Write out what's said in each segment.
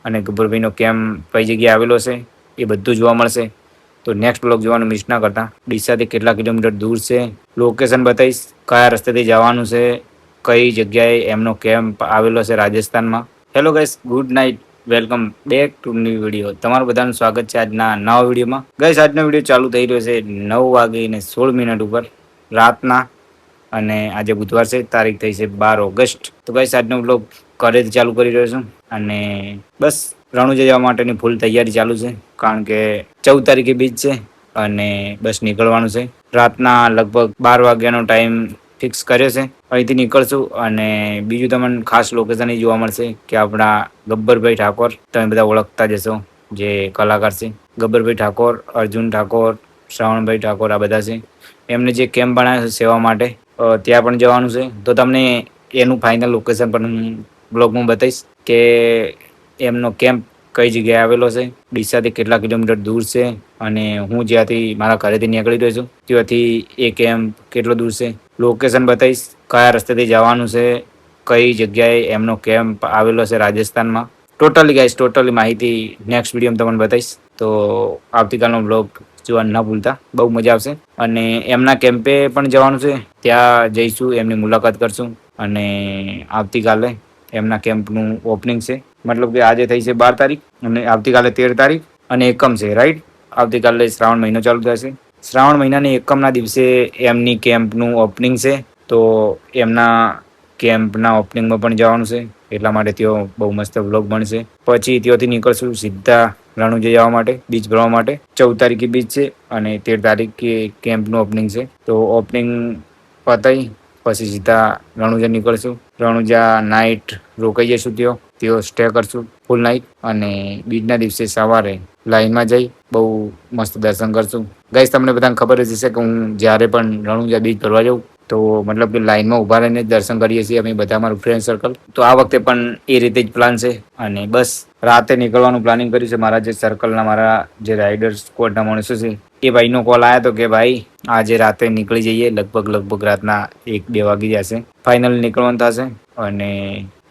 અને ગબ્બરભાઈનો કેમ્પ કઈ જગ્યાએ આવેલો છે એ બધું જોવા મળશે. તો નેક્સ્ટ બ્લોગ જોવાનું મિસ ના કરતા. ડીસાથી કેટલા કિલોમીટર દૂર છે, લોકેશન બતાવીશ, કયા રસ્તેથી જવાનું છે, કઈ જગ્યાએ એમનો કેમ્પ આવેલો છે રાજસ્થાનમાં. Hello guys, good night, welcome back to new video. તમારું બધાનું સ્વાગત છે આજના નવા વિડીયોમાં. ગાઈસ, આજનો વિડીયો ચાલુ થઈ રહ્યો છે 9:16 ઉપર રાતના, અને આજે બુધવાર છે, તારીખ થઈ છે 12 ઓગસ્ટ. તો ગાઈસ, આજનો બ્લોગ ઘરેથી ચાલુ કરી રહ્યો છું, અને બસ રણુજા જવા માટેની ફૂલ તૈયારી ચાલુ છે, કારણ કે 14 તારીખે બીચ છે અને બસ નીકળવાનું છે. રાતના લગભગ 12 વાગ્યાનો ટાઈમ ફિક્સ કર્યો છે. અહીંથી નીકળશું, અને બીજું તમને ખાસ લોકેશન એ જોવા મળશે કે આપણા ગબ્બરભાઈ ઠાકોર, તમે બધા ઓળખતા જશો, જે કલાકાર છે ગબ્બરભાઈ ઠાકોર, અર્જુન ઠાકોર, શ્રાવણભાઈ ઠાકોર, આ બધા છે. એમને જે કેમ્પ બનાવ્યો છે સેવા માટે, ત્યાં પણ જવાનું છે. તો તમને એનું ફાઇનલ લોકેશન પણ હું બ્લોગમાં બતાવીશ કે એમનો કેમ્પ કઈ જગ્યાએ આવેલો છે, ડીસાથી કેટલા કિલોમીટર દૂર છે, અને હું જ્યાંથી મારા ઘરેથી નીકળી રહ્યો છું ત્યાંથી એ કેમ્પ કેટલો દૂર છે, લોકેશન બતાવીશ, કયા રસ્તેથી જવાનું છે, કઈ જગ્યાએ એમનો કેમ્પ આવેલો છે રાજસ્થાનમાં. ટોટલી ગાઈસ, ટોટલી માહિતી નેક્સ્ટ વિડીયોમાં તમને બતાવીશ. તો આવતીકાલનો બ્લોગ જોવા ના ભૂલતા, બહુ મજા આવશે. અને એમના કેમ્પે પણ જવાનું છે, ત્યાં જઈશું, એમની મુલાકાત કરશું. અને આવતીકાલે એમના કેમ્પનું ઓપનિંગ છે, મતલબ કે આજે થઈ છે 12 તારીખ અને આવતીકાલે 13 તારીખ અને એકમ છે, રાઈટ. આવતીકાલે શ્રાવણ મહિનો ચાલુ થશે. શ્રાવણ મહિનાની એકમના દિવસે એમની કેમ્પનું ઓપનિંગ છે. તો એમના કેમ્પના ઓપનિંગમાં પણ જવાનું છે, એટલા માટે ત્યાં બહુ મસ્ત વ્લોગ બનશે. પછી ત્યાંથી નીકળશું સીધા રણુજા જવા માટે, બીચ ભરવા માટે. 14 તારીખે બીચ છે અને 13 તારીખે કેમ્પનું ઓપનિંગ છે. તો ઓપનિંગ પતાવી પછી સીધા રણુજા નીકળશું. રણુજા નાઇટ રોકાઈ જઈશું, ત્યાં સ્ટે કરશું ફૂલ નાઇટ, અને બીજના દિવસે સવારે લાઈનમાં જઈ બહુ મસ્ત દર્શન કરશું. ગાઈસ, તમને બધાને ખબર જ હશે કે હું જ્યારે પણ રણુજા બીચ ભરવા જાઉં તો મતલબ કે લાઈનમાં ઊભા રહીને દર્શન કરીએ છીએ અમે બધા, અમારું ફ્રેન્ડ સર્કલ. તો આ વખતે પણ એ રીતે જ પ્લાન છે, અને બસ રાતે નીકળવાનું પ્લાનિંગ કર્યું છે. મારા જે સર્કલના, મારા જે રાઇડર સ્કોડના માણસો છે, એ ભાઈનો કોલ આવ્યો હતો કે ભાઈ આજે રાતે નીકળી જઈએ, લગભગ રાતના 1-2 વાગી જશે, ફાઇનલ નીકળવાનું થશે. અને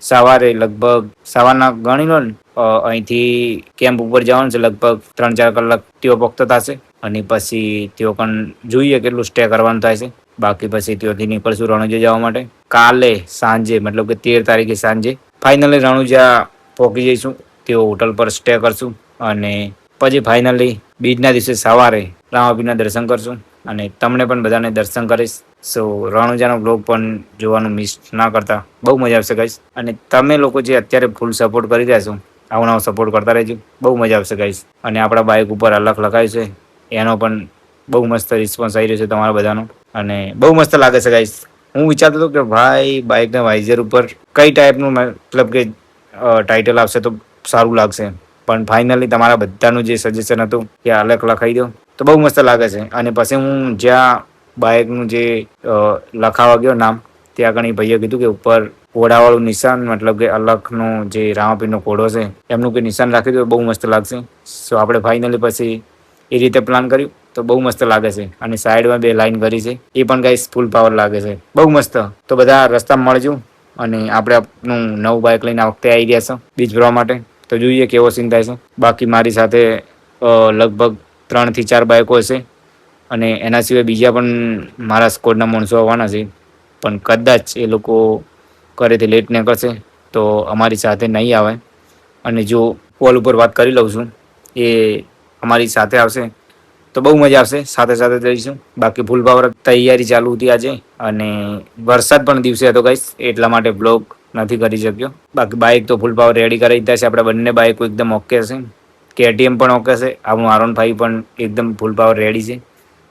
સવારે લગભગ સવારના ગણી લો ને, અહીંથી કેમ્પ ઉપર જવાનું છે, લગભગ 3-4 કલાક તેઓ પોખતો થશે. અને પછી તેઓ પણ જોઈએ કેટલું સ્ટે કરવાનું થાય છે. બાકી પછી ત્યાંથી નીકળશું રણુજા જવા માટે. કાલે સાંજે, મતલબ કે 13 તારીખે સાંજે ફાઇનલી રણુજા પહોંચી જઈશું. તેઓ હોટલ પર સ્ટે કરશું, અને પછી ફાઇનલી બીજના દિવસે સવારે રામાપીરના દર્શન કરશું, અને તમને પણ બધાને દર્શન કરીશ. સો રણુજાનો બ્લોગ પણ જોવાનું મિસ ના કરતા, બહુ મજા આવશે ગાઈસ. અને તમે લોકો જે અત્યારે ફૂલ સપોર્ટ કરી રહ્યા છો, આવો નવો સપોર્ટ કરતા રહેજો, બહુ મજા આવશે ગાઈસ. અને આપણા બાઇક ઉપર અલગ લખાયું છે, એનો પણ બહુ મસ્ત રિસ્પોન્સ આવી રહ્યો છે તમારા બધાનો, અને બહુ મસ્ત લાગે છે ગાઈસ. હું વિચારતો હતો કે ભાઈ બાઇકના વાઇઝર ઉપર કઈ ટાઈપનું મતલબ કે ટાઇટલ આવશે તો સારું લાગશે, પણ ફાઇનલી તમારા બધાનું જે સજેશન હતું કે અલગ લખાઈ દો તો બહુ મસ્ત લાગે છે. અને પછી હું જ્યાં બાઇકનું જે લખાવા ગયો નામ, ત્યાં આગળ ભાઈએ કીધું કે ઉપર ઘોડાવાળું નિશાન, મતલબ કે અલગનું જે રામાપીરનો ઘોડો છે એમનું કોઈ નિશાન રાખી દો, બહુ મસ્ત લાગશે. સો આપણે ફાઇનલી પછી એ રીતે પ્લાન કર્યું, તો બહુ મસ્ત લાગે છે. અને સાઈડમાં 2 લાઈન કરી છે, એ પણ ગાઈસ ફૂલ પાવર લાગે છે, બહુ મસ્ત. તો બધા રસ્તામાં મળજો, અને આપણે આપણું નવું બાઇક લઈને આ વખતે આવી ગયા છે બીચ ભરવા માટે. તો જોઈએ કેવો સીન થાય છે. બાકી મારી સાથે લગભગ 3 થી 4 બાઇકો હશે, અને એના સિવાય બીજા પણ મારા સ્કોડના માણસો આવવાના છે, પણ કદાચ એ લોકો ઘરેથી લેટ નીકળશે તો અમારી સાથે નહીં આવે. અને જો કોલ ઉપર વાત કરી લઉં છું, એ અમારી સાથે આવશે તો બહુ મજા આવશે, સાથે સાથે જઈશું. બાકી ફૂલ પાવર તૈયારી ચાલુ હતી આજે, અને વરસાદ પણ દિવસે હતો ગાઈસ, એટલા માટે બ્લોગ નથી કરી શક્યો. બાકી બાઇક તો ફૂલ પાવર રેડી કરી દીધા છે. આપણે બંને બાઇકો એકદમ ઓકે છે. કેટીએમ પણ ઓકે છે, આપણું R15 પણ એકદમ ફૂલ પાવર રેડી છે.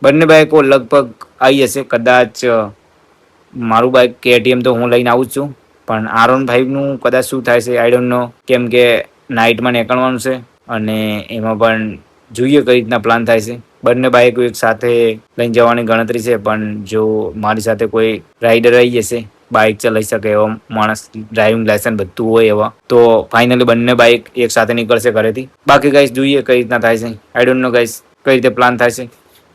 બંને બાઇકો લગભગ આવી હશે. કદાચ મારું બાઇક કેટીએમ તો હું લઈને આવું જ છું, પણ R15નું કદાચ શું થાય છે આઈ ડોન્ટ નો, કેમ કે નાઇટમાં નીકળવાનું છે, અને એમાં પણ જોઈએ કઈ રીતના પ્લાન થાય છે. બંને બાઇકો એક સાથે લઈને જવાની ગણતરી છે, પણ જો મારી સાથે કોઈ રાઈડર આવી જશે, બાઇક ચલાવી શકે એવો માણસ, ડ્રાઇવિંગ લાયસન્સ બધું હોય એવા, તો ફાઇનલી બંને બાઇક એક સાથે નીકળશે ઘરેથી. બાકી ગાઈસ જોઈએ કઈ રીતના થાય છે, આઈ ડોન્ટ નો ગાઈસ કઈ રીતે પ્લાન થાય છે,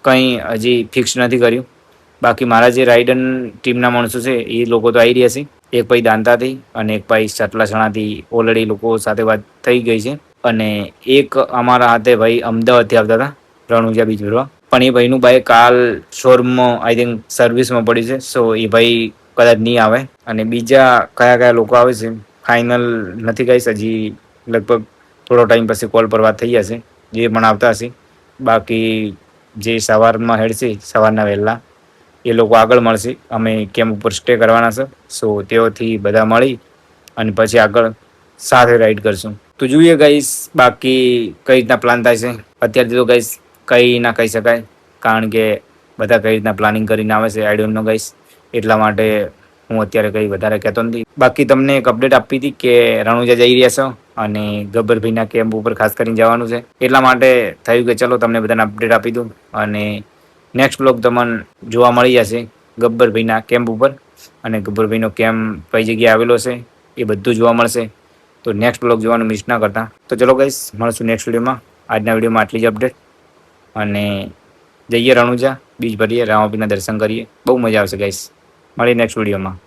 કંઈ હજી ફિક્સ નથી કર્યું. બાકી મારા જે રાઇડર ટીમના માણસો છે એ લોકો તો આવી રહ્યા છે, એક ભાઈ દાંતાથી અને એક ભાઈ સટલાસણાથી ઓલરેડી લોકો સાથે વાત થઈ ગઈ છે. અને એક અમારા હાથે ભાઈ અમદાવાદથી આવતા હતા રણુજા બીચ ભરવા, પણ એ ભાઈનું બાઇક કાલ શોરૂમમાં આઈ થિંક સર્વિસમાં પડી છે. સો એ ભાઈ કદાચ નહીં આવે. અને બીજા કયા કયા લોકો આવે છે ફાઇનલ નથી કહીશ, હજી લગભગ થોડો ટાઈમ પછી કોલ પર વાત થઈ જશે જે પણ આવતા હશે. બાકી જે સવારમાં હેડશે સવારના વહેલા એ લોકો આગળ મળશે. અમે કેમ્પ ઉપર સ્ટે કરવાના છે. સો તેઓથી બધા મળી અને પછી આગળ સાથે રાઈડ કરશું. તો જોઈએ ગાઈસ બાકી કઈ રીતના પ્લાન થાય છે. અત્યારથી તો ગાઈસ કંઈ ના કહી શકાય, કારણ કે બધા કઈ રીતના પ્લાનિંગ કરીને આવે છે આઈ ડોન્ટ નો ગાઈસ. એટલા માટે હું અત્યારે કંઈ વધારે કહેતો નથી. બાકી તમને એક અપડેટ આપી હતી કે રણુજા જઈ રહ્યા છો અને ગબ્બરભાઈના કેમ્પ ઉપર ખાસ કરીને જવાનું છે. એટલા માટે થયું કે ચલો તમને બધાને અપડેટ આપી દઉં. અને નેક્સ્ટ બ્લોગ તમને જોવા મળી જશે ગબ્બરભાઈના કેમ્પ ઉપર, અને ગબ્બરભાઈનો કેમ્પ કઈ જગ્યાએ આવેલો છે એ બધું જોવા મળશે. તો નેક્સ્ટ બ્લોગ જોવાનું મિસ ના કરતા. તો ચલો ગાઈસ મળશું નેક્સ્ટ વિડીયોમાં. આજના વિડીયોમાં આટલી જ અપડેટ. અને જઈએ રણુજા બીચ ભરીએ, રામાપીરના દર્શન કરીએ, બહુ મજા આવશે ગાઈસ. મળીએ નેક્સ્ટ વિડીયોમાં.